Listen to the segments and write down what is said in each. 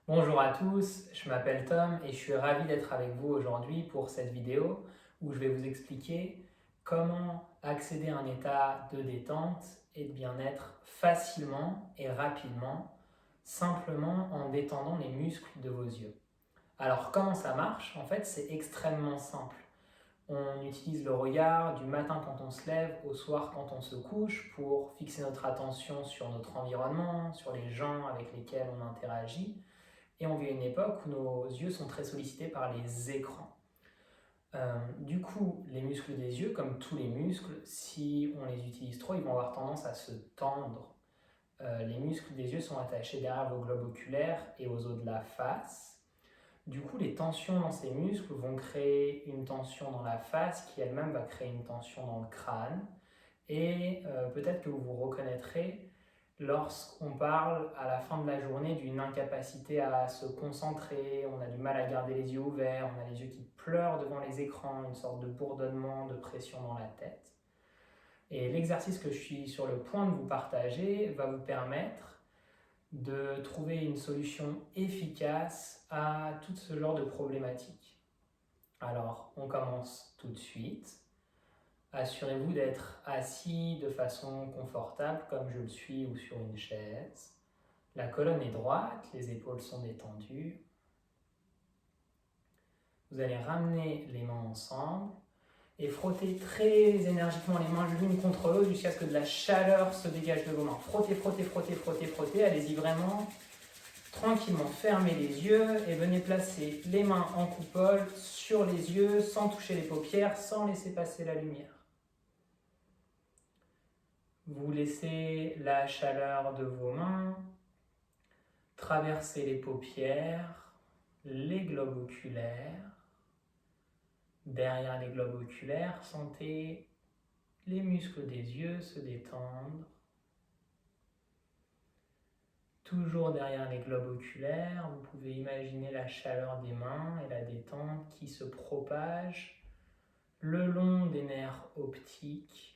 Bonjour à tous, je m'appelle Tom et je suis ravi d'être avec vous aujourd'hui pour cette vidéo où je vais vous expliquer comment accéder à un état de détente et de bien-être facilement et rapidement, simplement en détendant les muscles de vos yeux. Alors comment ça marche? En fait, c'est extrêmement simple. On utilise le regard du matin quand on se lève au soir quand on se couche pour fixer notre attention sur notre environnement, sur les gens avec lesquels on interagit. Et on vit à une époque où nos yeux sont très sollicités par les écrans. Du coup, les muscles des yeux, comme tous les muscles, si on les utilise trop, ils vont avoir tendance à se tendre. Les muscles des yeux sont attachés derrière vos globes oculaires et aux os de la face. Du coup, les tensions dans ces muscles vont créer une tension dans la face qui elle-même va créer une tension dans le crâne. Et peut-être que vous vous reconnaîtrez lorsqu'on parle à la fin de la journée d'une incapacité à se concentrer, on a du mal à garder les yeux ouverts, on a les yeux qui pleurent devant les écrans, une sorte de bourdonnement, de pression dans la tête. Et l'exercice que je suis sur le point de vous partager va vous permettre de trouver une solution efficace à tout ce genre de problématiques. Alors, on commence tout de suite. Assurez-vous d'être assis de façon confortable comme je le suis ou sur une chaise. La colonne est droite, les épaules sont détendues. Vous allez ramener les mains ensemble et frotter très énergiquement les mains l'une contre l'autre jusqu'à ce que de la chaleur se dégage de vos mains. Frottez, frottez, frottez, frottez, frottez. Allez-y vraiment tranquillement. Fermez les yeux et venez placer les mains en coupole sur les yeux sans toucher les paupières, sans laisser passer la lumière. Vous laissez la chaleur de vos mains traverser les paupières, les globes oculaires. Derrière les globes oculaires, sentez les muscles des yeux se détendre. Toujours derrière les globes oculaires, vous pouvez imaginer la chaleur des mains et la détente qui se propage le long des nerfs optiques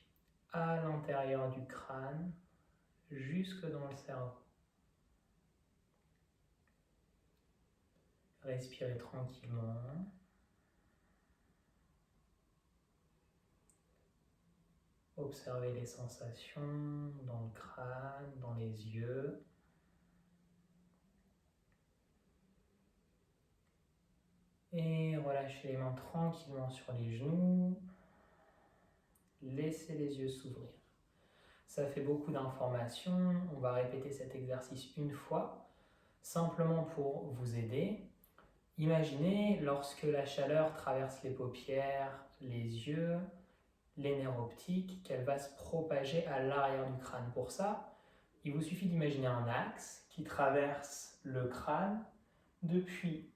à l'intérieur du crâne, jusque dans le cerveau. Respirez tranquillement. Observez les sensations dans le crâne, dans les yeux. Et relâchez les mains tranquillement sur les genoux. Laissez les yeux s'ouvrir. Ça fait beaucoup d'informations. On va répéter cet exercice une fois, simplement pour vous aider. Imaginez lorsque la chaleur traverse les paupières, les yeux, les nerfs optiques, qu'elle va se propager à l'arrière du crâne. Pour ça, il vous suffit d'imaginer un axe qui traverse le crâne depuis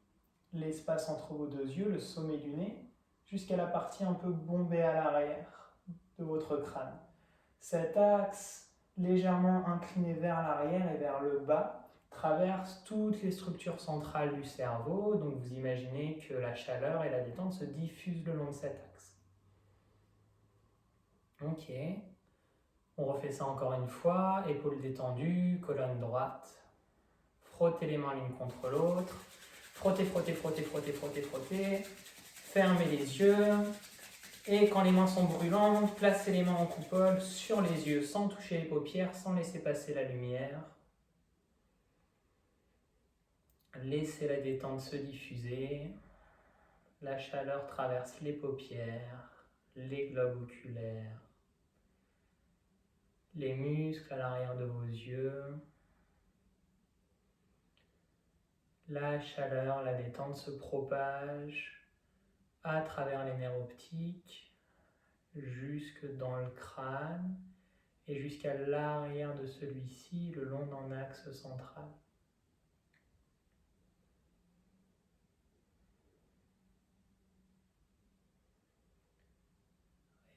l'espace entre vos deux yeux, le sommet du nez, jusqu'à la partie un peu bombée à l'arrière de votre crâne. Cet axe légèrement incliné vers l'arrière et vers le bas traverse toutes les structures centrales du cerveau, donc vous imaginez que la chaleur et la détente se diffusent le long de cet axe. Ok, on refait ça encore une fois, épaules détendues, colonne droite, frottez les mains l'une contre l'autre, frottez, frottez, frottez, frottez, frottez, frottez, fermez les yeux, et quand les mains sont brûlantes, placez les mains en coupole sur les yeux sans toucher les paupières, sans laisser passer la lumière. Laissez la détente se diffuser. La chaleur traverse les paupières, les globes oculaires, les muscles à l'arrière de vos yeux. La chaleur, la détente se propage à travers les nerfs optiques, jusque dans le crâne et jusqu'à l'arrière de celui-ci, le long d'un axe central.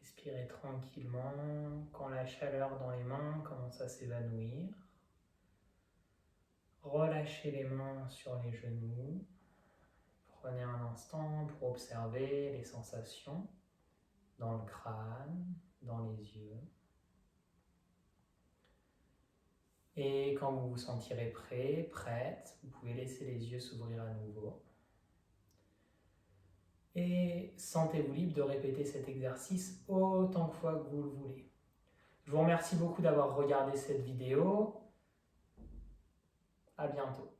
Respirez tranquillement quand la chaleur dans les mains commence à s'évanouir. Relâchez les mains sur les genoux. Prenez un instant pour observer les sensations dans le crâne, dans les yeux. Et quand vous vous sentirez prêt, prête, vous pouvez laisser les yeux s'ouvrir à nouveau. Et sentez-vous libre de répéter cet exercice autant de fois que vous le voulez. Je vous remercie beaucoup d'avoir regardé cette vidéo. À bientôt.